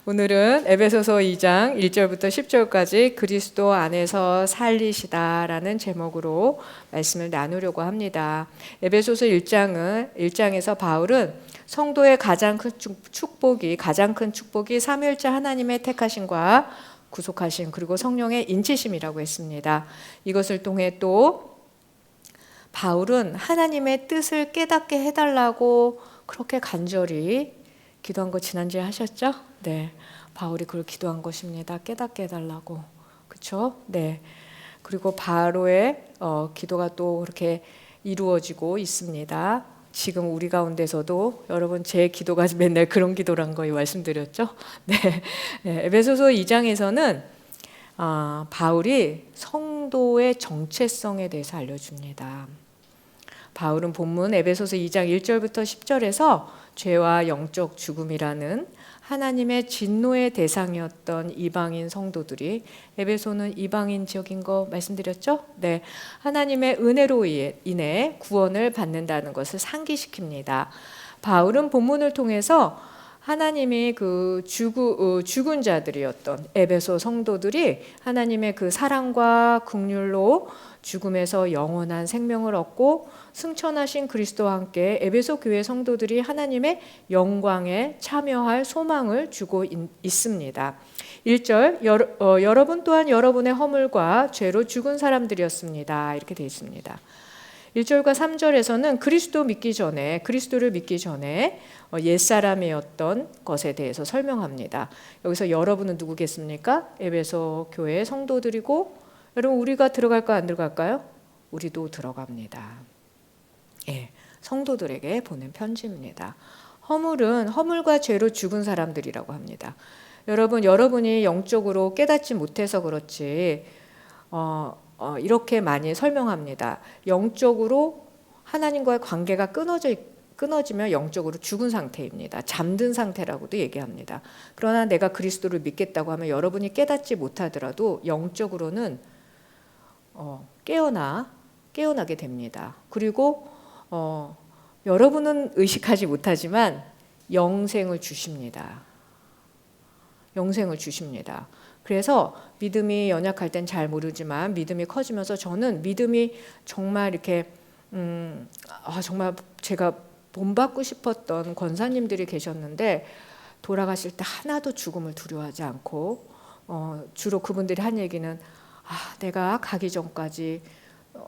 오늘은 에베소서 2장 1절부터 10절까지 그리스도 안에서 살리시다라는 제목으로 말씀을 나누려고 합니다. 에베소서 1장에서 바울은 성도의 가장 큰 축복이 삼위일체 하나님의 택하심과 구속하심 그리고 성령의 인치심이라고 했습니다. 이것을 통해 또 바울은 하나님의 뜻을 깨닫게 해달라고 그렇게 간절히 기도한 거 지난주에 하셨죠? 네, 바울이 그걸 기도한 것입니다. 깨닫게 해달라고, 그렇죠? 네. 그리고 바로의 기도가 또 그렇게 이루어지고 있습니다. 지금 우리 가운데서도 여러분 제 기도가 맨날 그런 기도란 거 말씀드렸죠? 네. 네. 에베소서 2장에서는 바울이 성도의 정체성에 대해서 알려줍니다. 바울은 본문 에베소서 2장 1절부터 10절에서 죄와 영적 죽음이라는 하나님의 진노의 대상이었던 이방인 성도들이, 에베소는 이방인 지역인 거 말씀드렸죠? 네, 하나님의 은혜로 인해 구원을 받는다는 것을 상기시킵니다. 바울은 본문을 통해서 하나님이 그 죽은 자들이었던 에베소 성도들이 하나님의 그 사랑과 긍휼로 죽음에서 영원한 생명을 얻고 승천하신 그리스도와 함께 에베소 교회 성도들이 하나님의 영광에 참여할 소망을 주고 있습니다. 1절 여러분 또한 여러분의 허물과 죄로 죽은 사람들이었습니다. 이렇게 되어 있습니다. 1절과 3절에서는 그리스도를 믿기 전에 옛사람이었던 것에 대해서 설명합니다. 여기서 여러분은 누구겠습니까? 에베소 교회의 성도들이고, 여러분 우리가 들어갈까 안 들어갈까요? 우리도 들어갑니다. 예, 성도들에게 보낸 편지입니다. 허물과 죄로 죽은 사람들이라고 합니다. 여러분이 영적으로 깨닫지 못해서 그렇지 이렇게 많이 설명합니다. 영적으로 하나님과의 관계가 끊어지면 영적으로 죽은 상태입니다. 잠든 상태라고도 얘기합니다. 그러나 내가 그리스도를 믿겠다고 하면 여러분이 깨닫지 못하더라도 영적으로는 깨어나게 됩니다. 그리고 여러분은 의식하지 못하지만 영생을 주십니다. 그래서 믿음이 연약할 땐 잘 모르지만 믿음이 커지면서 저는 믿음이 정말 이렇게 정말 제가 본받고 싶었던 권사님들이 계셨는데, 돌아가실 때 하나도 죽음을 두려워하지 않고 주로 그분들이 한 얘기는 내가 가기 전까지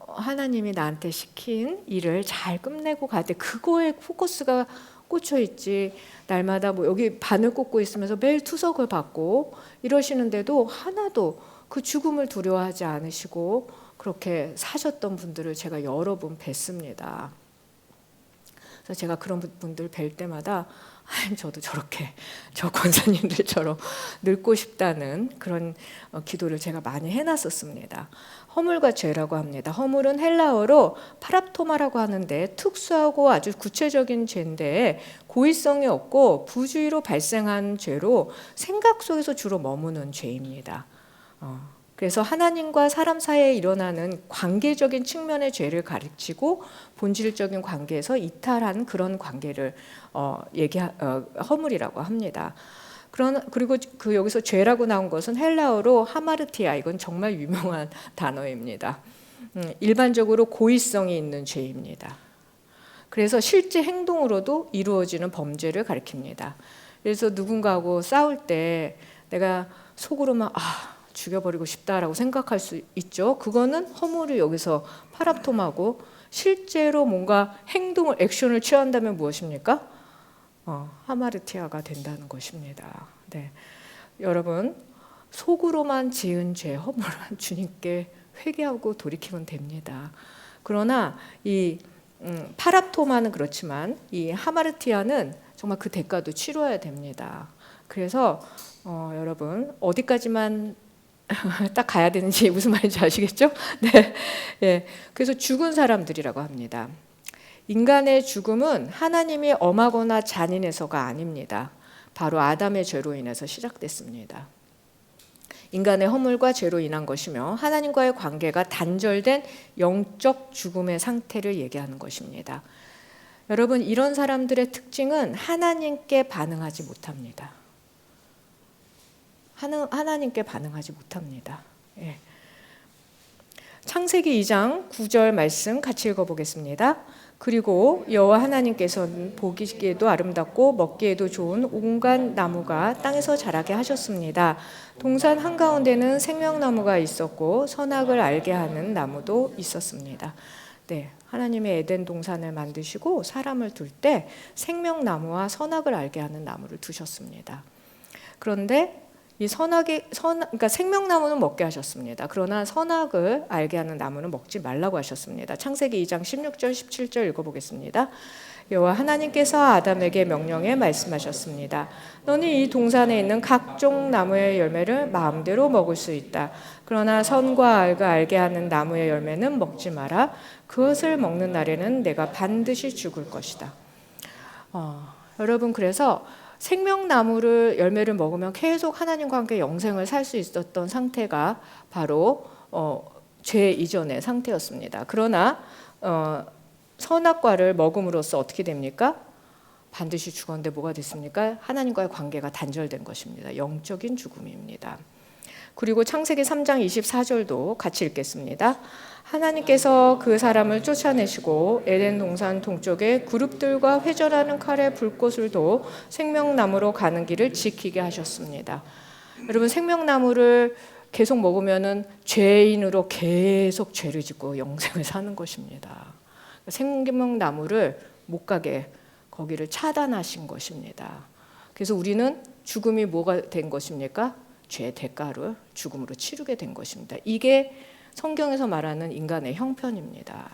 하나님이 나한테 시킨 일을 잘 끝내고 갈 때 그거에 포커스가 꽂혀 있지, 날마다 여기 바늘 꽂고 있으면서 매일 투석을 받고 이러시는데도 하나도 그 죽음을 두려워하지 않으시고 그렇게 사셨던 분들을 제가 여러 분 뵀습니다. 그래서 제가 그런 분들 뵐 때마다 저도 저렇게 저 권사님들처럼 늙고 싶다는 그런 기도를 제가 많이 해놨었습니다. 허물과 죄라고 합니다. 허물은 헬라어로 파랍토마라고 하는데 특수하고 아주 구체적인 죄인데, 고의성이 없고 부주의로 발생한 죄로 생각 속에서 주로 머무는 죄입니다. 그래서 하나님과 사람 사이에 일어나는 관계적인 측면의 죄를 가르치고 본질적인 관계에서 이탈한 그런 관계를 허물이라고 합니다. 그리고 여기서 죄라고 나온 것은 헬라어로 하마르티아, 이건 정말 유명한 단어입니다. 일반적으로 고의성이 있는 죄입니다. 그래서 실제 행동으로도 이루어지는 범죄를 가리킵니다. 그래서 누군가하고 싸울 때 내가 속으로만 죽여버리고 싶다라고 생각할 수 있죠. 그거는 허물이 여기서 파랍토마고, 실제로 뭔가 액션을 취한다면 무엇입니까? 하마르티아가 된다는 것입니다. 네. 여러분, 속으로만 지은 죄, 허물은 주님께 회개하고 돌이키면 됩니다. 그러나 이 파랍토마는 그렇지만 이 하마르티아는 정말 그 대가도 치러야 됩니다. 그래서 여러분 어디까지만 딱 가야 되는지 무슨 말인지 아시겠죠? 네. 예. 그래서 죽은 사람들이라고 합니다. 인간의 죽음은 하나님이 엄하거나 잔인해서가 아닙니다. 바로 아담의 죄로 인해서 시작됐습니다. 인간의 허물과 죄로 인한 것이며 하나님과의 관계가 단절된 영적 죽음의 상태를 얘기하는 것입니다. 여러분, 이런 사람들의 특징은 하나님께 반응하지 못합니다. 하나님께 반응하지 못합니다. 예. 창세기 2장 9절 말씀 같이 읽어보겠습니다. 그리고 여호와 하나님께서는 보기에도 아름답고 먹기에도 좋은 온갖 나무가 땅에서 자라게 하셨습니다. 동산 한가운데는 생명나무가 있었고 선악을 알게 하는 나무도 있었습니다. 네, 하나님의 에덴 동산을 만드시고 사람을 둘 때 생명나무와 선악을 알게 하는 나무를 두셨습니다. 그런데 이 그러니까 생명나무는 먹게 하셨습니다. 그러나 선악을 알게 하는 나무는 먹지 말라고 하셨습니다. 창세기 2장 16절 17절 읽어보겠습니다. 여호와 하나님께서 아담에게 명령해 말씀하셨습니다. 너는 이 동산에 있는 각종 나무의 열매를 마음대로 먹을 수 있다. 그러나 선과 악을 알게 하는 나무의 열매는 먹지 마라. 그것을 먹는 날에는 내가 반드시 죽을 것이다. 여러분, 그래서 생명나무를 열매를 먹으면 계속 하나님과 함께 영생을 살 수 있었던 상태가 바로 죄 이전의 상태였습니다. 그러나 선악과를 먹음으로써 어떻게 됩니까? 반드시 죽었는데 뭐가 됐습니까? 하나님과의 관계가 단절된 것입니다. 영적인 죽음입니다. 그리고 창세기 3장 24절도 같이 읽겠습니다. 하나님께서 그 사람을 쫓아내시고 에덴 동산 동쪽에 그룹들과 회전하는 칼에 불꽃을 둬 생명나무로 가는 길을 지키게 하셨습니다. 여러분, 생명나무를 계속 먹으면은 죄인으로 계속 죄를 짓고 영생을 사는 것입니다. 생명나무를 못 가게 거기를 차단하신 것입니다. 그래서 우리는 죽음이 뭐가 된 것입니까? 죄의 대가를 죽음으로 치르게 된 것입니다. 이게 성경에서 말하는 인간의 형편입니다.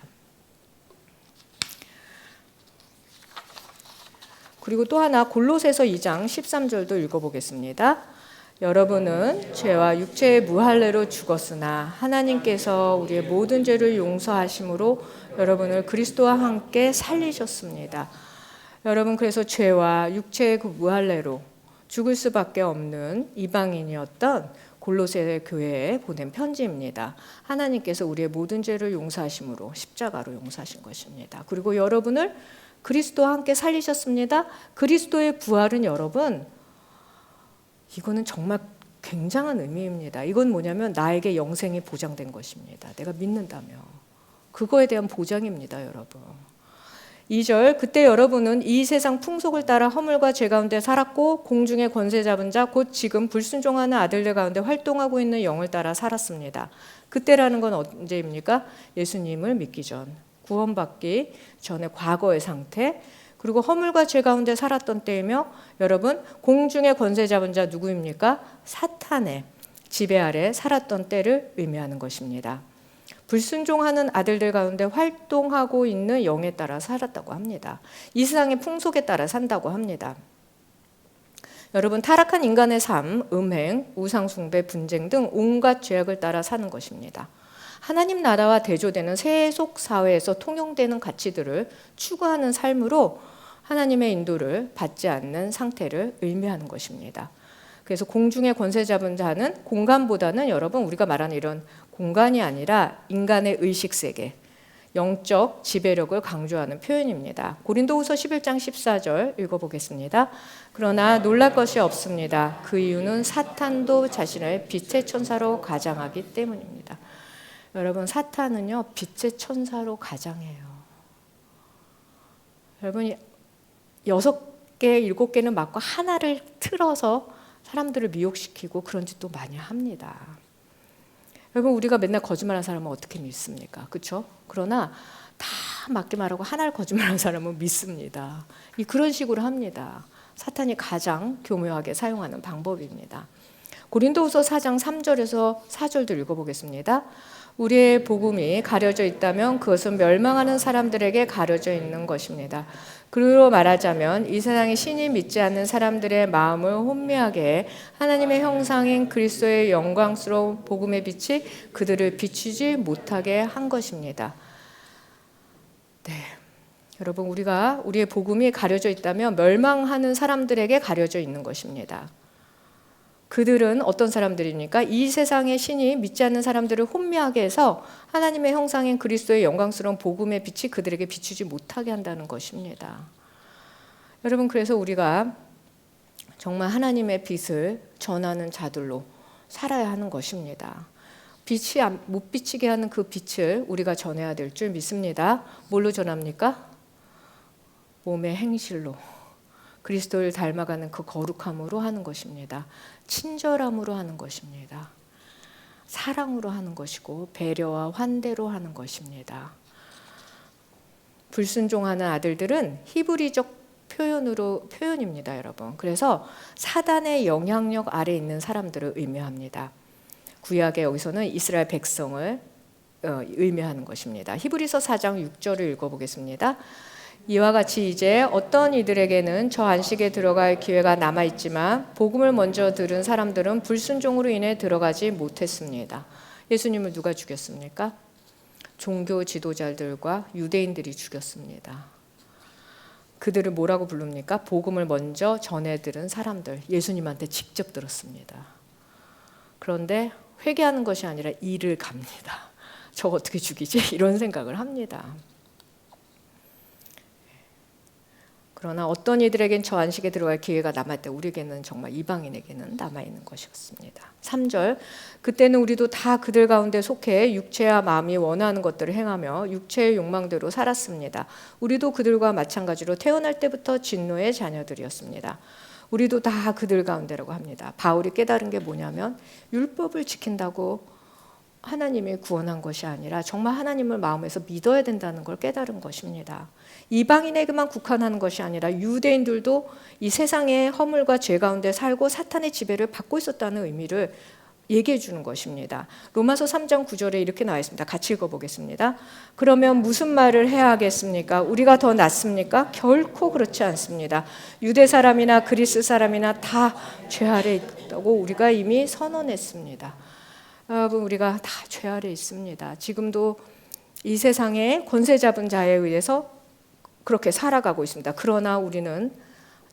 그리고 또 하나 골로새서 2장 13절도 읽어보겠습니다. 여러분은 죄와 육체의 무할례로 죽었으나 하나님께서 우리의 모든 죄를 용서하심으로 여러분을 그리스도와 함께 살리셨습니다. 여러분, 그래서 죄와 육체의 그 무할례로 죽을 수밖에 없는 이방인이었던 골로새 교회에 보낸 편지입니다. 하나님께서 우리의 모든 죄를 용서하심으로 십자가로 용서하신 것입니다. 그리고 여러분을 그리스도와 함께 살리셨습니다. 그리스도의 부활은 여러분, 이거는 정말 굉장한 의미입니다. 이건 뭐냐면 나에게 영생이 보장된 것입니다. 내가 믿는다면. 그거에 대한 보장입니다, 여러분. 2절, 그때 여러분은 이 세상 풍속을 따라 허물과 죄 가운데 살았고 공중의 권세 잡은 자 곧 지금 불순종하는 아들들 가운데 활동하고 있는 영을 따라 살았습니다. 그때라는 건 언제입니까? 예수님을 믿기 전, 구원받기 전의 과거의 상태, 그리고 허물과 죄 가운데 살았던 때이며, 여러분, 공중의 권세 잡은 자 누구입니까? 사탄의 지배 아래 살았던 때를 의미하는 것입니다. 불순종하는 아들들 가운데 활동하고 있는 영에 따라 살았다고 합니다. 이 세상의 풍속에 따라 산다고 합니다. 여러분, 타락한 인간의 삶, 음행, 우상숭배, 분쟁 등 온갖 죄악을 따라 사는 것입니다. 하나님 나라와 대조되는 세속 사회에서 통용되는 가치들을 추구하는 삶으로 하나님의 인도를 받지 않는 상태를 의미하는 것입니다. 그래서 공중의 권세 잡은 자는 공간보다는 여러분, 우리가 말하는 이런 공간이 아니라 인간의 의식세계, 영적 지배력을 강조하는 표현입니다. 고린도후서 11장 14절 읽어보겠습니다. 그러나 놀랄 것이 없습니다. 그 이유는 사탄도 자신을 빛의 천사로 가장하기 때문입니다. 여러분, 사탄은요, 빛의 천사로 가장해요. 여러분, 6개, 7개는 맞고 하나를 틀어서 사람들을 미혹시키고 그런 짓도 많이 합니다. 여러분, 우리가 맨날 거짓말하는 사람은 어떻게 믿습니까? 그렇죠? 그러나 다 맞게 말하고 하나를 거짓말하는 사람은 믿습니다. 그런 식으로 합니다. 사탄이 가장 교묘하게 사용하는 방법입니다. 고린도후서 4장 3절에서 4절도 읽어보겠습니다. 우리의 복음이 가려져 있다면 그것은 멸망하는 사람들에게 가려져 있는 것입니다. 그리고 말하자면 이 세상의 신이 믿지 않는 사람들의 마음을 혼미하게 해 하나님의 형상인 그리스도의 영광스러운 복음의 빛이 그들을 비추지 못하게 한 것입니다. 네, 여러분, 우리의 복음이 가려져 있다면 멸망하는 사람들에게 가려져 있는 것입니다. 그들은 어떤 사람들입니까? 이 세상의 신이 믿지 않는 사람들을 혼미하게 해서 하나님의 형상인 그리스도의 영광스러운 복음의 빛이 그들에게 비추지 못하게 한다는 것입니다. 여러분, 그래서 우리가 정말 하나님의 빛을 전하는 자들로 살아야 하는 것입니다. 빛이 못 비치게 하는 그 빛을 우리가 전해야 될 줄 믿습니다. 뭘로 전합니까? 몸의 행실로, 그리스도를 닮아가는 그 거룩함으로 하는 것입니다. 친절함으로 하는 것입니다. 사랑으로 하는 것이고 배려와 환대로 하는 것입니다. 불순종하는 아들들은 히브리적 표현입니다, 여러분. 그래서 사단의 영향력 아래 있는 사람들을 의미합니다. 구약에 여기서는 이스라엘 백성을 의미하는 것입니다. 히브리서 4장 6절을 읽어보겠습니다. 이와 같이 이제 어떤 이들에게는 저 안식에 들어갈 기회가 남아있지만 복음을 먼저 들은 사람들은 불순종으로 인해 들어가지 못했습니다. 예수님을 누가 죽였습니까? 종교 지도자들과 유대인들이 죽였습니다. 그들을 뭐라고 부릅니까? 복음을 먼저 전해 들은 사람들, 예수님한테 직접 들었습니다. 그런데 회개하는 것이 아니라 이를 갑니다. 저거 어떻게 죽이지? 이런 생각을 합니다. 그러나 어떤 이들에겐 저 안식에 들어갈 기회가 남았을 때 우리에게는 정말 이방인에게는 남아있는 것이었습니다. 3절, 그때는 우리도 다 그들 가운데 속해 육체와 마음이 원하는 것들을 행하며 육체의 욕망대로 살았습니다. 우리도 그들과 마찬가지로 태어날 때부터 진노의 자녀들이었습니다. 우리도 다 그들 가운데라고 합니다. 바울이 깨달은 게 뭐냐면 율법을 지킨다고 하나님이 구원한 것이 아니라 정말 하나님을 마음에서 믿어야 된다는 걸 깨달은 것입니다. 이방인에게만 국한하는 것이 아니라 유대인들도 이 세상의 허물과 죄 가운데 살고 사탄의 지배를 받고 있었다는 의미를 얘기해 주는 것입니다. 로마서 3장 9절에 이렇게 나와 있습니다. 같이 읽어보겠습니다. 그러면 무슨 말을 해야 하겠습니까? 우리가 더 낫습니까? 결코 그렇지 않습니다. 유대 사람이나 그리스 사람이나 다 죄 아래 있다고 우리가 이미 선언했습니다. 여러분, 우리가 다 죄 아래 있습니다. 지금도 이 세상에 권세 잡은 자에 의해서 그렇게 살아가고 있습니다. 그러나 우리는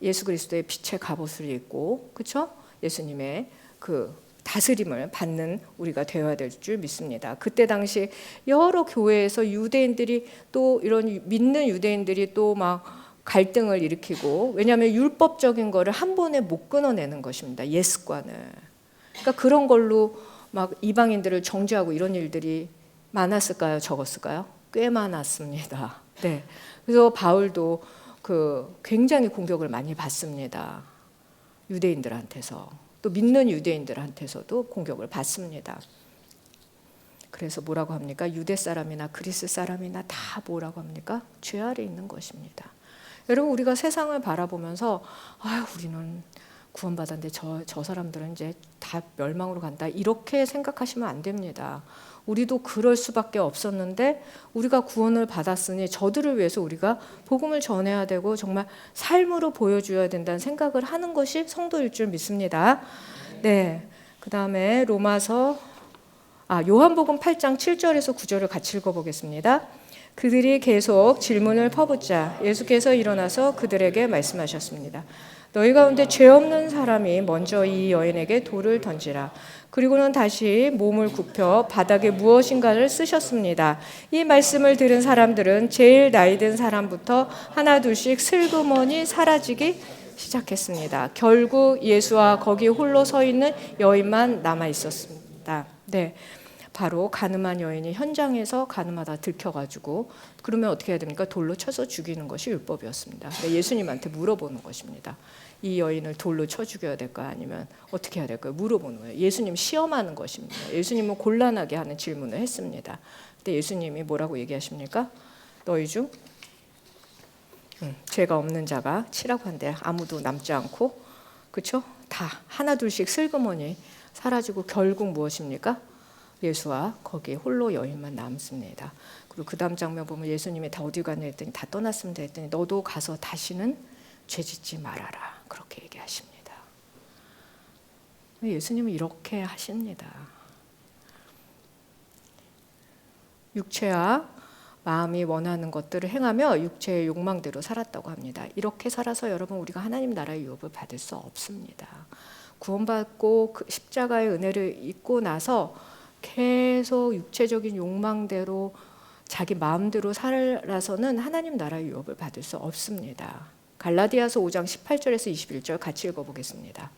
예수 그리스도의 빛의 갑옷을 입고, 그렇죠? 예수님의 그 다스림을 받는 우리가 되어야 될 줄 믿습니다. 그때 당시 여러 교회에서 유대인들이 또 이런 믿는 유대인들이 또 막 갈등을 일으키고, 왜냐하면 율법적인 거를 한 번에 못 끊어내는 것입니다. 예습관을. 그러니까 그런 걸로 막 이방인들을 정죄하고 이런 일들이 많았을까요? 적었을까요? 꽤 많았습니다. 네. 그래서 바울도 굉장히 공격을 많이 받습니다. 유대인들한테서. 또 믿는 유대인들한테서도 공격을 받습니다. 그래서 뭐라고 합니까? 유대 사람이나 그리스 사람이나 다 뭐라고 합니까? 죄 아래 있는 것입니다. 여러분, 우리가 세상을 바라보면서 우리는 구원받았는데 저 사람들은 이제 다 멸망으로 간다, 이렇게 생각하시면 안 됩니다. 우리도 그럴 수밖에 없었는데 우리가 구원을 받았으니 저들을 위해서 우리가 복음을 전해야 되고 정말 삶으로 보여줘야 된다는 생각을 하는 것이 성도일 줄 믿습니다. 네, 그 다음에 요한복음 8장 7절에서 9절을 같이 읽어보겠습니다. 그들이 계속 질문을 퍼붓자 예수께서 일어나서 그들에게 말씀하셨습니다. 너희 가운데 죄 없는 사람이 먼저 이 여인에게 돌을 던지라. 그리고는 다시 몸을 굽혀 바닥에 무엇인가를 쓰셨습니다. 이 말씀을 들은 사람들은 제일 나이 든 사람부터 하나 둘씩 슬그머니 사라지기 시작했습니다. 결국 예수와 거기 홀로 서 있는 여인만 남아 있었습니다. 네, 바로 가늠한 여인이 현장에서 가늠하다 들켜가지고, 그러면 어떻게 해야 됩니까? 돌로 쳐서 죽이는 것이 율법이었습니다. 예수님한테 물어보는 것입니다. 이 여인을 돌로 쳐 죽여야 될까요? 아니면 어떻게 해야 될까요? 물어보는 거예요. 예수님 시험하는 것입니다. 예수님은 곤란하게 하는 질문을 했습니다. 근데 예수님이 뭐라고 얘기하십니까? 너희 중 죄가 없는 자가 치라고 한데 아무도 남지 않고, 그렇죠? 다 하나 둘씩 슬그머니 사라지고 결국 무엇입니까? 예수와 거기에 홀로 여인만 남습니다. 그리고 그 다음 장면 보면 예수님이 다 어디 갔냐 했더니 다 떠났습니다 했더니 너도 가서 다시는 죄 짓지 말아라, 그렇게 얘기하십니다. 예수님은 이렇게 하십니다. 육체와 마음이 원하는 것들을 행하며 육체의 욕망대로 살았다고 합니다. 이렇게 살아서 여러분, 우리가 하나님 나라의 유업을 받을 수 없습니다. 구원받고 그 십자가의 은혜를 입고 나서 계속 육체적인 욕망대로 자기 마음대로 살아서는 하나님 나라의 유업을 받을 수 없습니다. 갈라디아서 5장 18절에서 21절 같이 읽어보겠습니다.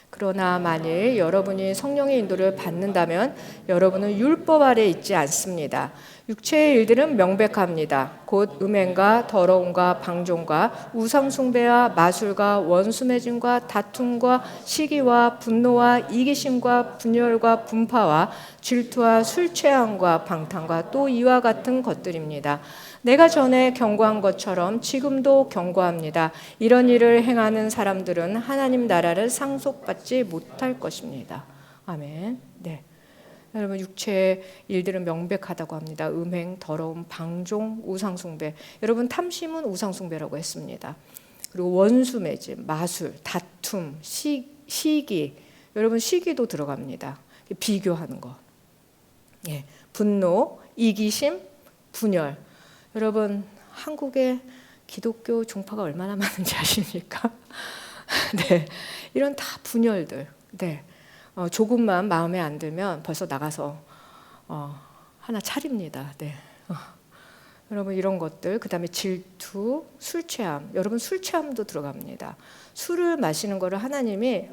그러나 만일 여러분이 성령의 인도를 받는다면 여러분은 율법 아래 있지 않습니다. 육체의 일들은 명백합니다. 곧 음행과 더러움과 방종과 우상숭배와 마술과 원수매짐과 다툼과 시기와 분노와 이기심과 분열과 분파와 질투와 술취함과 방탕과 또 이와 같은 것들입니다. 내가 전에 경고한 것처럼 지금도 경고합니다. 이런 일을 행하는 사람들은 하나님 나라를 상속받지 못할 것입니다. 아멘. 네. 여러분, 육체의 일들은 명백하다고 합니다. 음행, 더러움, 방종, 우상숭배. 여러분, 탐심은 우상숭배라고 했습니다. 그리고 원수매짐, 마술, 다툼, 시기. 여러분, 시기도 들어갑니다. 비교하는 것. 예. 분노, 이기심, 분열. 여러분, 한국에 기독교 종파가 얼마나 많은지 아십니까? 네, 이런 다 분열들. 네, 조금만 마음에 안 들면 벌써 나가서 하나 차립니다. 네, 여러분 이런 것들. 그다음에 질투, 술 취함. 여러분 술 취함도 들어갑니다. 술을 마시는 거를 하나님이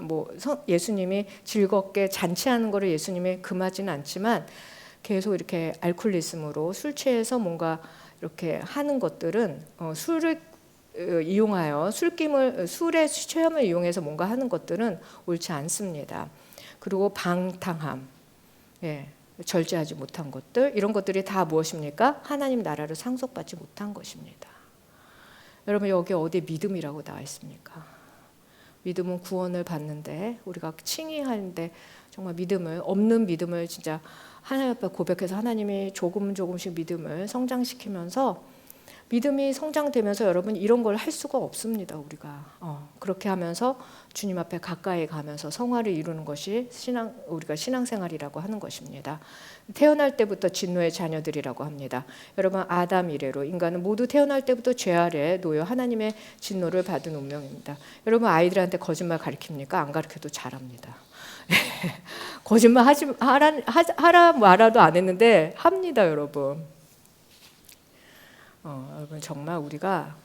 예수님이 즐겁게 잔치하는 거를 예수님이 금하지는 않지만 계속 이렇게 알코올리즘으로 술 취해서 뭔가 이렇게 하는 것들은 술을 이용하여 술의 체험을 이용해서 뭔가 하는 것들은 옳지 않습니다. 그리고 방탕함, 예, 절제하지 못한 것들, 이런 것들이 다 무엇입니까? 하나님 나라를 상속받지 못한 것입니다. 여러분 여기 어디 믿음이라고 나와 있습니까? 믿음은 구원을 받는데 우리가 칭의하는데 정말 없는 믿음을 진짜 하나님 앞에 고백해서 하나님이 조금씩 믿음을 성장시키면서 믿음이 성장되면서 여러분 이런 걸 할 수가 없습니다. 우리가 그렇게 하면서 주님 앞에 가까이 가면서 성화를 이루는 것이 우리가 신앙생활이라고 하는 것입니다. 태어날 때부터 진노의 자녀들이라고 합니다. 여러분 아담 이래로 인간은 모두 태어날 때부터 죄 아래 놓여 하나님의 진노를 받은 운명입니다. 여러분 아이들한테 거짓말 가르칩니까? 안 가르쳐도 잘합니다. 거짓말 하라 말아도 안 했는데 합니다, 여러분. 여러분 정말 우리가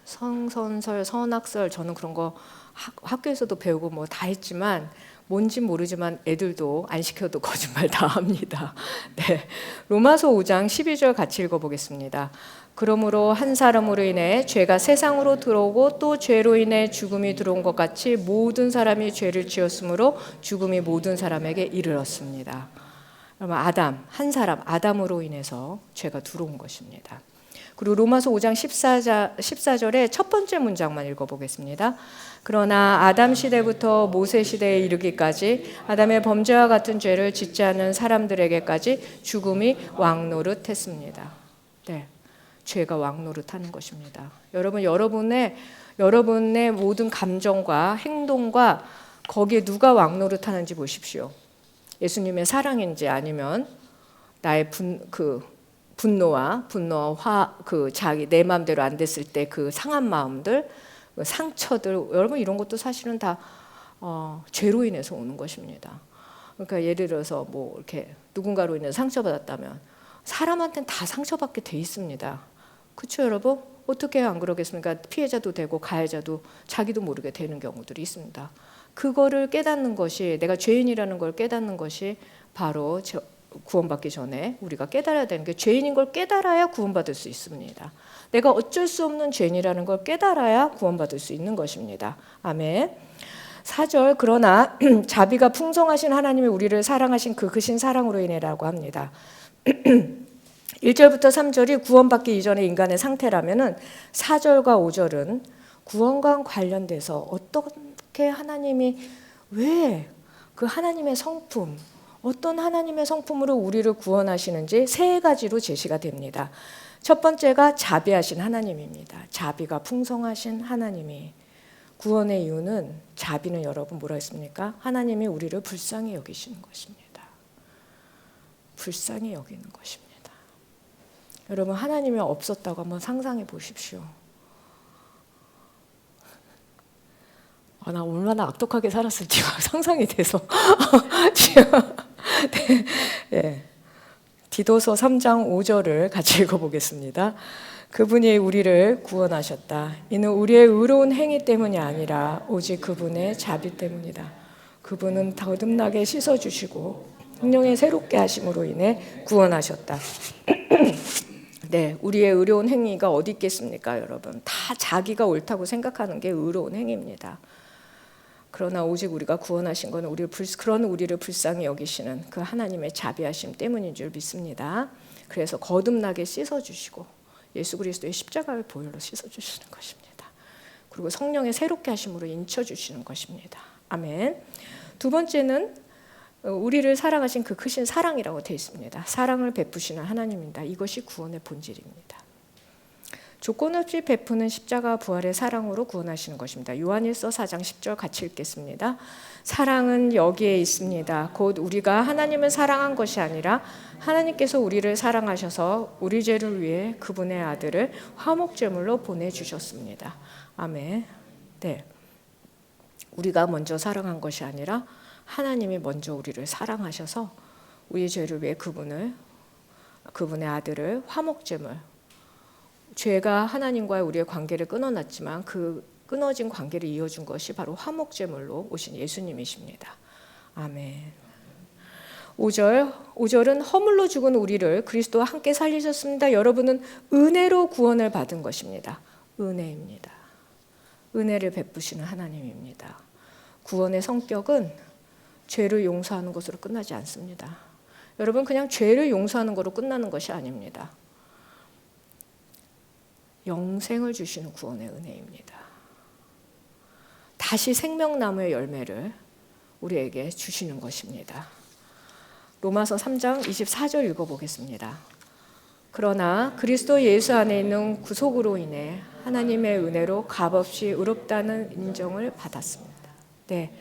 성선설, 선악설 저는 그런 거 학교에서도 배우고 다 했지만 뭔진 모르지만 애들도 안 시켜도 거짓말 다 합니다. 네. 로마서 5장 12절 같이 읽어보겠습니다. 그러므로 한 사람으로 인해 죄가 세상으로 들어오고 또 죄로 인해 죽음이 들어온 것 같이 모든 사람이 죄를 지었으므로 죽음이 모든 사람에게 이르렀습니다. 여러분 한 사람 아담으로 인해서 죄가 들어온 것입니다. 그리고 로마서 5장 14절의 첫 번째 문장만 읽어보겠습니다. 그러나 아담 시대부터 모세 시대에 이르기까지 아담의 범죄와 같은 죄를 짓지 않은 사람들에게까지 죽음이 왕노릇했습니다. 네, 죄가 왕노릇하는 것입니다. 여러분 여러분의 모든 감정과 행동과 거기에 누가 왕노릇하는지 보십시오. 예수님의 사랑인지 아니면 나의 분노와 화, 자기 내 마음대로 안 됐을 때 그 상한 마음들, 상처들, 여러분 이런 것도 사실은 다 죄로 인해서 오는 것입니다. 그러니까 예를 들어서 이렇게 누군가로 인해서 상처받았다면 사람한테는 다 상처받게 돼 있습니다. 그렇죠, 여러분? 어떻게 안 그러겠습니까? 피해자도 되고 가해자도 자기도 모르게 되는 경우들이 있습니다. 그거를 깨닫는 것이, 내가 죄인이라는 걸 깨닫는 것이 바로 구원받기 전에 우리가 깨달아야 되는 게, 죄인인 걸 깨달아야 구원받을 수 있습니다. 내가 어쩔 수 없는 죄인이라는 걸 깨달아야 구원받을 수 있는 것입니다. 아멘. 4절, 그러나 자비가 풍성하신 하나님이 우리를 사랑하신 그 크신 사랑으로 인해라고 합니다. 1절부터 3절이 구원받기 이전의 인간의 상태라면은 4절과 5절은 구원과 관련돼서 어떻게 하나님이 왜 그 하나님의 성품, 어떤 하나님의 성품으로 우리를 구원하시는지 세 가지로 제시가 됩니다. 첫 번째가 자비하신 하나님입니다. 자비가 풍성하신 하나님이. 구원의 이유는, 자비는 여러분 뭐라 했습니까? 하나님이 우리를 불쌍히 여기시는 것입니다. 불쌍히 여기는 것입니다. 여러분 하나님이 없었다고 한번 상상해 보십시오. 나 얼마나 악독하게 살았을지 상상이 돼서 네. 디도서 3장 5절을 같이 읽어보겠습니다. 그분이 우리를 구원하셨다. 이는 우리의 의로운 행위 때문이 아니라 오직 그분의 자비 때문이다. 그분은 거듭나게 씻어주시고 성령의 새롭게 하심으로 인해 구원하셨다. 네, 우리의 의로운 행위가 어디 있겠습니까, 여러분? 다 자기가 옳다고 생각하는 게 의로운 행위입니다. 그러나 오직 우리가 구원하신 것은 그런 우리를 불쌍히 여기시는 그 하나님의 자비하심 때문인 줄 믿습니다. 그래서 거듭나게 씻어주시고 예수 그리스도의 십자가의 보혈로 씻어주시는 것입니다. 그리고 성령의 새롭게 하심으로 인쳐주시는 것입니다. 아멘. 두 번째는 우리를 사랑하신 그 크신 사랑이라고 되어 있습니다. 사랑을 베푸시는 하나님입니다. 이것이 구원의 본질입니다. 조건 없이 베푸는 십자가 부활의 사랑으로 구원하시는 것입니다. 요한일서 4장 10절 같이 읽겠습니다. 사랑은 여기에 있습니다. 곧 우리가 하나님을 사랑한 것이 아니라 하나님께서 우리를 사랑하셔서 우리 죄를 위해 그분의 아들을 화목제물로 보내주셨습니다. 아멘. 네, 우리가 먼저 사랑한 것이 아니라 하나님이 먼저 우리를 사랑하셔서 우리 죄를 위해 그분의 아들을 화목제물, 죄가 하나님과의 우리의 관계를 끊어놨지만 그 끊어진 관계를 이어준 것이 바로 화목제물로 오신 예수님이십니다. 아멘. 5절은 허물로 죽은 우리를 그리스도와 함께 살리셨습니다. 여러분은 은혜로 구원을 받은 것입니다. 은혜입니다. 은혜를 베푸시는 하나님입니다. 구원의 성격은 죄를 용서하는 것으로 끝나지 않습니다. 여러분, 그냥 죄를 용서하는 것으로 끝나는 것이 아닙니다. 영생을 주시는 구원의 은혜입니다. 다시 생명나무의 열매를 우리에게 주시는 것입니다. 로마서 3장 24절 읽어보겠습니다. 그러나 그리스도 예수 안에 있는 구속으로 인해 하나님의 은혜로 값없이 의롭다는 인정을 받았습니다. 네,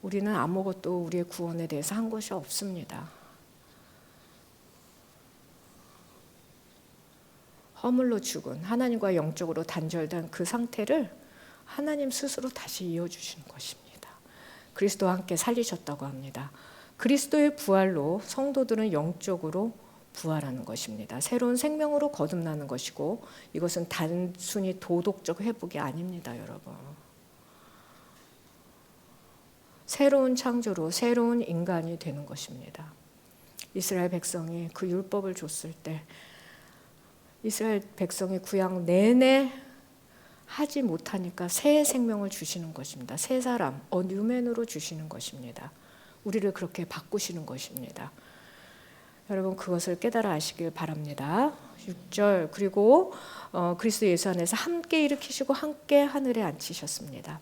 우리는 아무것도 우리의 구원에 대해서 한 것이 없습니다. 허물로 죽은 하나님과 영적으로 단절된 그 상태를 하나님 스스로 다시 이어주시는 것입니다. 그리스도와 함께 살리셨다고 합니다. 그리스도의 부활로 성도들은 영적으로 부활하는 것입니다. 새로운 생명으로 거듭나는 것이고 이것은 단순히 도덕적 회복이 아닙니다, 여러분. 새로운 창조로 새로운 인간이 되는 것입니다. 이스라엘 백성이 그 율법을 줬을 때 이스라엘 백성이 구약 내내 하지 못하니까 새 생명을 주시는 것입니다. 새 사람, 뉴맨으로 주시는 것입니다. 우리를 그렇게 바꾸시는 것입니다. 여러분, 그것을 깨달아 아시길 바랍니다. 6절, 그리고 그리스도 예수 안에서 함께 일으키시고 함께 하늘에 앉히셨습니다.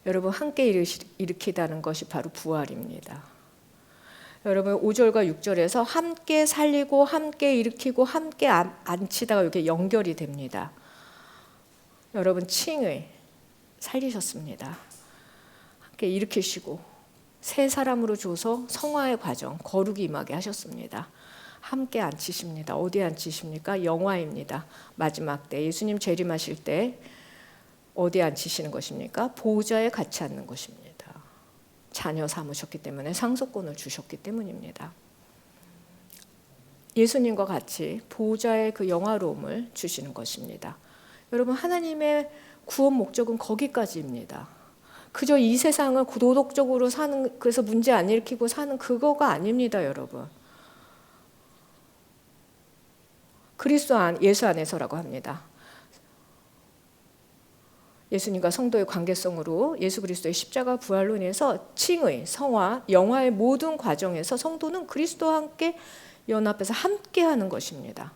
여러분, 함께 일으키다는 것이 바로 부활입니다. 여러분, 5절과 6절에서 함께 살리고 함께 일으키고 함께 앉히다가 이렇게 연결이 됩니다. 여러분, 칭의 살리셨습니다. 함께 일으키시고 새 사람으로 줘서 성화의 과정, 거룩이 임하게 하셨습니다. 함께 앉히십니다. 어디에 앉히십니까? 영화입니다. 마지막 때 예수님 재림하실 때 어디에 앉히시는 것입니까? 보좌에 같이 앉는 것입니다. 자녀 삼으셨기 때문에 상속권을 주셨기 때문입니다. 예수님과 같이 보좌의 그 영화로움을 주시는 것입니다. 여러분, 하나님의 구원 목적은 거기까지입니다. 그저 이 세상을 도덕적으로 사는, 그래서 문제 안 일으키고 사는 그거가 아닙니다, 여러분. 그리스도 예수 안에서라고 합니다. 예수님과 성도의 관계성으로 예수 그리스도의 십자가 부활로 인해서 칭의, 성화, 영화의 모든 과정에서 성도는 그리스도와 함께 연합해서 함께하는 것입니다.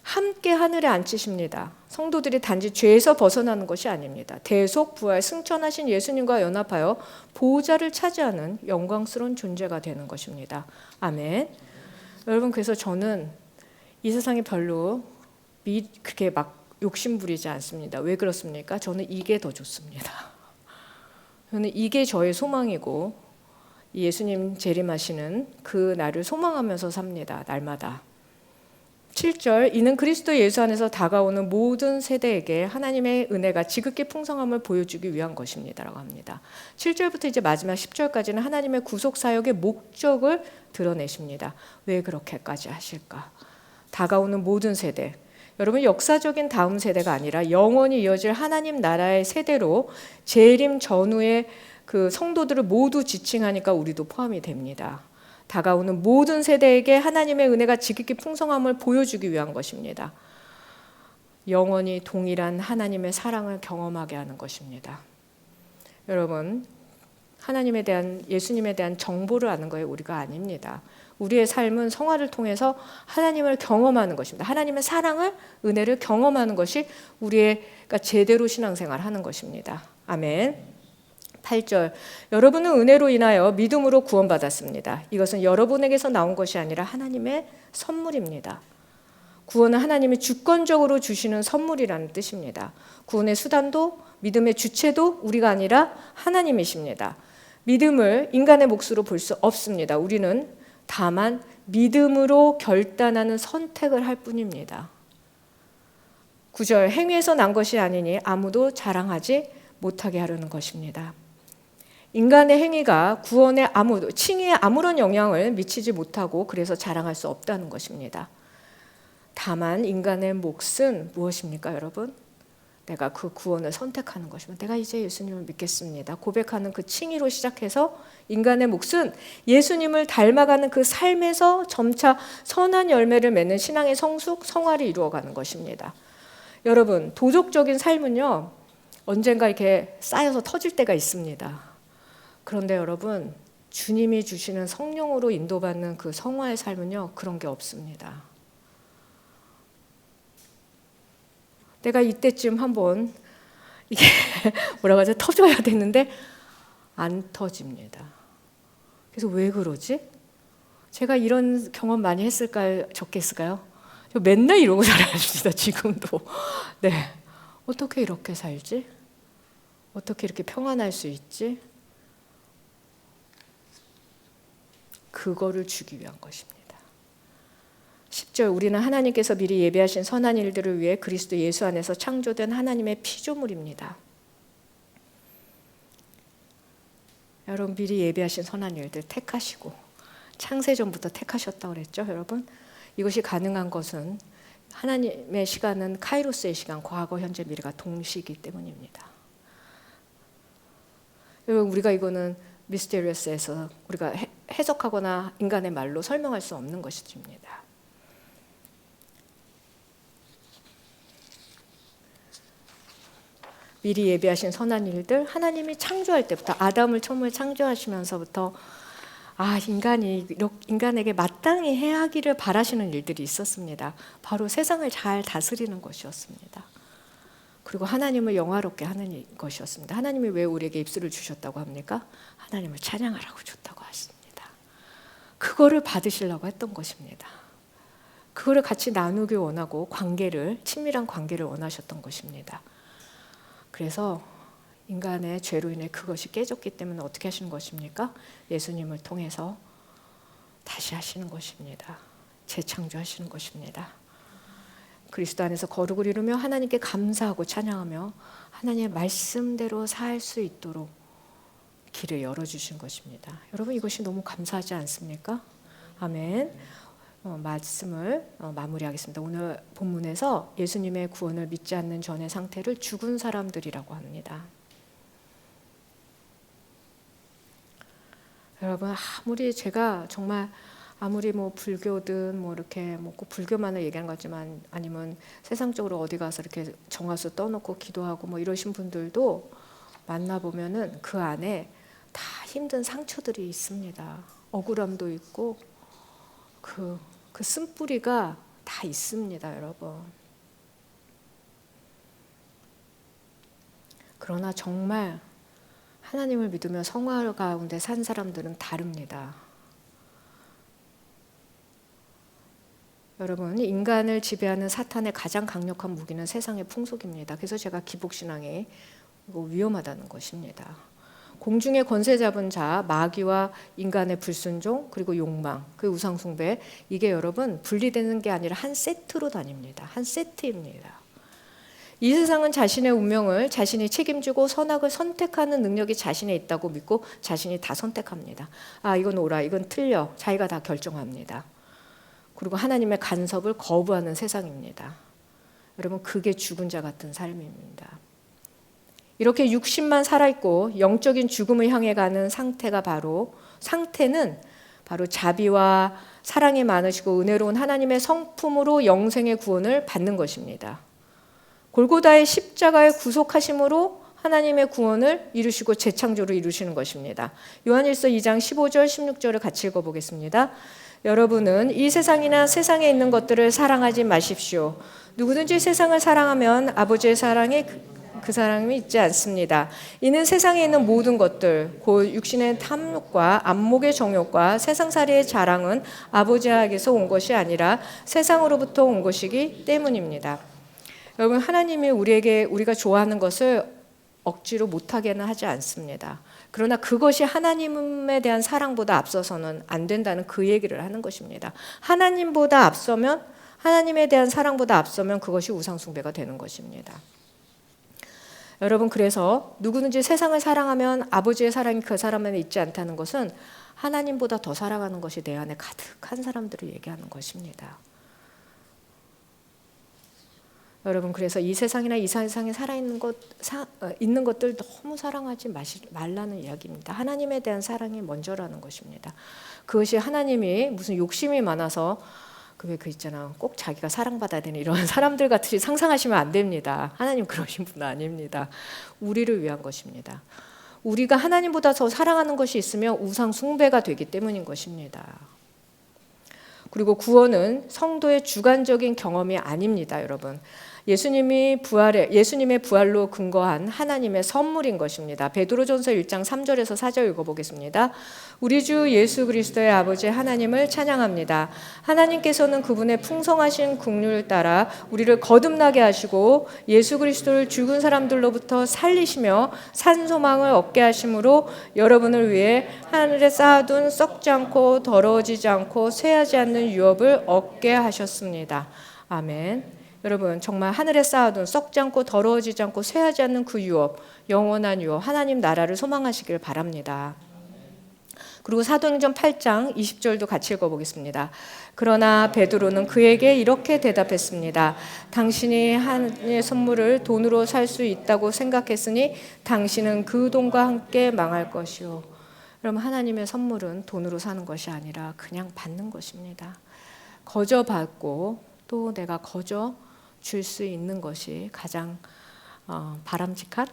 함께 하늘에 앉히십니다. 성도들이 단지 죄에서 벗어나는 것이 아닙니다. 대속, 부활, 승천하신 예수님과 연합하여 보호자를 차지하는 영광스러운 존재가 되는 것입니다. 아멘. 여러분, 그래서 저는 이 세상에 별로 그렇게 막 욕심 부리지 않습니다. 왜 그렇습니까? 저는 이게 더 좋습니다. 저는 이게 저의 소망이고 예수님 재림하시는 그 날을 소망하면서 삽니다. 날마다. 7절, 이는 그리스도 예수 안에서 다가오는 모든 세대에게 하나님의 은혜가 지극히 풍성함을 보여주기 위한 것입니다 라고 합니다. 7절부터 이제 마지막 10절까지는 하나님의 구속사역의 목적을 드러내십니다. 왜 그렇게까지 하실까? 다가오는 모든 세대, 여러분 역사적인 다음 세대가 아니라 영원히 이어질 하나님 나라의 세대로 재림 전후의 그 성도들을 모두 지칭하니까 우리도 포함이 됩니다. 다가오는 모든 세대에게 하나님의 은혜가 지극히 풍성함을 보여주기 위한 것입니다. 영원히 동일한 하나님의 사랑을 경험하게 하는 것입니다. 여러분, 하나님에 대한, 예수님에 대한 정보를 아는 거예요. 우리가 아닙니다. 우리의 삶은 성화를 통해서 하나님을 경험하는 것입니다. 하나님의 사랑을, 은혜를 경험하는 것이 우리가 제대로 신앙생활 하는 것입니다. 아멘. 8절, 여러분은 은혜로 인하여 믿음으로 구원받았습니다. 이것은 여러분에게서 나온 것이 아니라 하나님의 선물입니다. 구원은 하나님이 주권적으로 주시는 선물이라는 뜻입니다. 구원의 수단도 믿음의 주체도 우리가 아니라 하나님이십니다. 믿음을 인간의 몫으로 볼 수 없습니다. 우리는 다만 믿음으로 결단하는 선택을 할 뿐입니다. 9절, 행위에서 난 것이 아니니 아무도 자랑하지 못하게 하려는 것입니다. 인간의 행위가 구원에 칭의에 아무런 영향을 미치지 못하고 그래서 자랑할 수 없다는 것입니다. 다만 인간의 몫은 무엇입니까, 여러분? 내가 그 구원을 선택하는 것입니다. 내가 이제 예수님을 믿겠습니다. 고백하는 그 칭의로 시작해서 인간의 몫은 예수님을 닮아가는 그 삶에서 점차 선한 열매를 맺는 신앙의 성숙, 성화를 이루어가는 것입니다. 여러분, 도덕적인 삶은요, 언젠가 이렇게 쌓여서 터질 때가 있습니다. 그런데 여러분, 주님이 주시는 성령으로 인도받는 그 성화의 삶은요, 그런 게 없습니다. 내가 이때쯤 한번 이게 뭐라고 하죠? 터져야 되는데 안 터집니다. 그래서 왜 그러지? 제가 이런 경험 많이 했을까요? 적겠을까요? 저 맨날 이러고 살아갑니다. 지금도. 네, 어떻게 이렇게 살지? 어떻게 이렇게 평안할 수 있지? 그거를 주기 위한 것입니다. 10절, 우리는 하나님께서 미리 예비하신 선한 일들을 위해 그리스도 예수 안에서 창조된 하나님의 피조물입니다. 여러분, 미리 예비하신 선한 일들 택하시고 창세전부터 택하셨다고 그랬죠, 여러분? 이것이 가능한 것은 하나님의 시간은 카이로스의 시간, 과거, 현재, 미래가 동시이기 때문입니다. 여러분, 우리가 이거는 미스테리어스에서 우리가 해석하거나 인간의 말로 설명할 수 없는 것입니다. 미리 예비하신 선한 일들, 하나님이 창조할 때부터, 아담을 처음에 창조하시면서부터 인간에게 마땅히 해야 하기를 바라시는 일들이 있었습니다. 바로 세상을 잘 다스리는 것이었습니다. 그리고 하나님을 영화롭게 하는 것이었습니다. 하나님이 왜 우리에게 입술을 주셨다고 합니까? 하나님을 찬양하라고 줬다고 하십니다. 그거를 받으시려고 했던 것입니다. 그거를 같이 나누기 원하고 친밀한 관계를 원하셨던 것입니다. 그래서 인간의 죄로 인해 그것이 깨졌기 때문에 어떻게 하시는 것입니까? 예수님을 통해서 다시 하시는 것입니다. 재창조하시는 것입니다. 그리스도 안에서 거룩을 이루며 하나님께 감사하고 찬양하며 하나님의 말씀대로 살 수 있도록 길을 열어주신 것입니다. 여러분, 이것이 너무 감사하지 않습니까? 아멘. 말씀을 마무리하겠습니다. 오늘 본문에서 예수님의 구원을 믿지 않는 전의 상태를 죽은 사람들이라고 합니다. 여러분, 아무리 불교든 이렇게 꼭 불교만을 얘기하는 거지만 아니면 세상적으로 어디 가서 이렇게 정화수 떠놓고 기도하고 이러신 분들도 만나보면은 그 안에 다 힘든 상처들이 있습니다. 억울함도 있고 그 쓴뿌리가 다 있습니다, 여러분. 그러나 정말 하나님을 믿으며 성화 가운데 산 사람들은 다릅니다. 여러분, 인간을 지배하는 사탄의 가장 강력한 무기는 세상의 풍속입니다. 그래서 제가 기복신앙이 위험하다는 것입니다. 공중의 권세 잡은 자, 마귀와 인간의 불순종, 그리고 욕망, 그 우상숭배, 이게 여러분 분리되는 게 아니라 한 세트로 다닙니다. 한 세트입니다. 이 세상은 자신의 운명을 자신이 책임지고 선악을 선택하는 능력이 자신에 있다고 믿고 자신이 다 선택합니다. 이건 옳아, 이건 틀려, 자기가 다 결정합니다. 그리고 하나님의 간섭을 거부하는 세상입니다. 여러분, 그게 죽은 자 같은 삶입니다. 이렇게 육신만 살아있고 영적인 죽음을 향해 가는 상태는 바로 자비와 사랑이 많으시고 은혜로운 하나님의 성품으로 영생의 구원을 받는 것입니다. 골고다의 십자가의 구속하심으로 하나님의 구원을 이루시고 재창조를 이루시는 것입니다. 요한일서 2장 15절 16절을 같이 읽어보겠습니다. 여러분은 이 세상이나 세상에 있는 것들을 사랑하지 마십시오. 누구든지 세상을 사랑하면 아버지의 사랑이 그 사람이 있지 않습니다. 이는 세상에 있는 모든 것들, 곧 육신의 탐욕과 안목의 정욕과 세상살이의 자랑은 아버지에게서 온 것이 아니라 세상으로부터 온 것이기 때문입니다. 여러분, 하나님이 우리가 좋아하는 것을 억지로 못하게는 하지 않습니다. 그러나 그것이 하나님에 대한 사랑보다 앞서서는 안 된다는 그 얘기를 하는 것입니다. 하나님에 대한 사랑보다 앞서면 그것이 우상숭배가 되는 것입니다. 여러분, 그래서 누구든지 세상을 사랑하면 아버지의 사랑이 그 사람 안에 있지 않다는 것은 하나님보다 더 사랑하는 것이 내 안에 가득한 사람들을 얘기하는 것입니다. 여러분, 그래서 이 세상이나 이 세상에 살아있는 있는 것들 너무 사랑하지 말라는 이야기입니다. 하나님에 대한 사랑이 먼저라는 것입니다. 그것이 하나님이 무슨 욕심이 많아서 그 있잖아, 꼭 자기가 사랑받아야 되는 이런 사람들 같이 상상하시면 안 됩니다. 하나님 그러신 분 아닙니다. 우리를 위한 것입니다. 우리가 하나님보다 더 사랑하는 것이 있으면 우상 숭배가 되기 때문인 것입니다. 그리고 구원은 성도의 주관적인 경험이 아닙니다, 여러분. 예수님의 부활로 근거한 하나님의 선물인 것입니다. 베드로전서 1장 3절에서 4절 읽어보겠습니다. 우리 주 예수 그리스도의 아버지 하나님을 찬양합니다. 하나님께서는 그분의 풍성하신 긍휼을 따라 우리를 거듭나게 하시고 예수 그리스도를 죽은 사람들로부터 살리시며 산 소망을 얻게 하심으로 여러분을 위해 하늘에 쌓아둔 썩지 않고 더러워지지 않고 쇠하지 않는 유업을 얻게 하셨습니다. 아멘. 여러분, 정말 하늘에 쌓아둔 썩지 않고 더러워지지 않고 쇠하지 않는 그 유업, 영원한 유업, 하나님 나라를 소망하시길 바랍니다. 그리고 사도행전 8장 20절도 같이 읽어보겠습니다. 그러나 베드로는 그에게 이렇게 대답했습니다. 당신이 하나님의 선물을 돈으로 살 수 있다고 생각했으니 당신은 그 돈과 함께 망할 것이요. 여러분, 하나님의 선물은 돈으로 사는 것이 아니라 그냥 받는 것입니다. 거저 받고 또 내가 거저 줄 수 있는 것이 가장 바람직한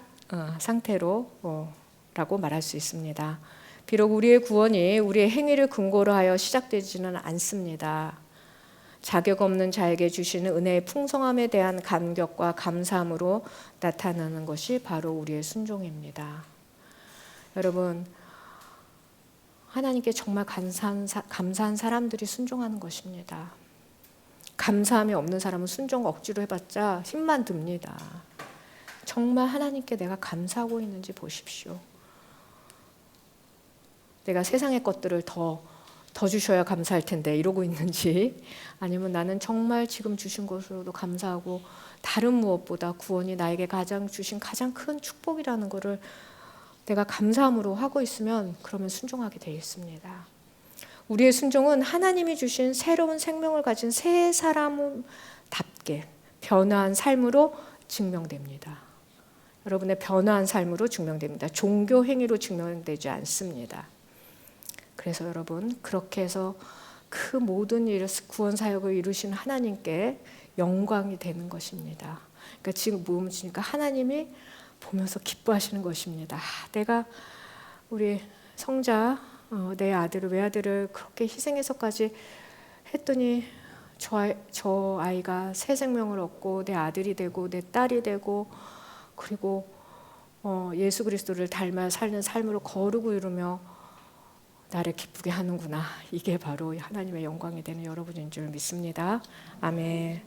상태로라고 말할 수 있습니다. 비록 우리의 구원이 우리의 행위를 근거로 하여 시작되지는 않습니다. 자격 없는 자에게 주시는 은혜의 풍성함에 대한 감격과 감사함으로 나타나는 것이 바로 우리의 순종입니다. 여러분, 하나님께 정말 감사한 사람들이 순종하는 것입니다. 감사함이 없는 사람은 순종 억지로 해봤자 힘만 듭니다. 정말 하나님께 내가 감사하고 있는지 보십시오. 내가 세상의 것들을 더 주셔야 감사할 텐데 이러고 있는지, 아니면 나는 정말 지금 주신 것으로도 감사하고 다른 무엇보다 구원이 나에게 주신 가장 큰 축복이라는 것을 내가 감사함으로 하고 있으면 그러면 순종하게 되어 있습니다. 우리의 순종은 하나님이 주신 새로운 생명을 가진 새 사람답게 변화한 삶으로 증명됩니다. 여러분의 변화한 삶으로 증명됩니다. 종교 행위로 증명되지 않습니다. 그래서 여러분, 그렇게 해서 그 모든 구원 사역을 이루신 하나님께 영광이 되는 것입니다. 그러니까 지금 보니까 하나님이 보면서 기뻐하시는 것입니다. 내가 우리 성자, 내 아들을, 외아들을 그렇게 희생해서까지 했더니 저 아이가 새 생명을 얻고 내 아들이 되고 내 딸이 되고, 그리고 예수 그리스도를 닮아 사는 삶으로 거르고 이루며 나를 기쁘게 하는구나. 이게 바로 하나님의 영광이 되는 여러분인 줄 믿습니다. 아멘.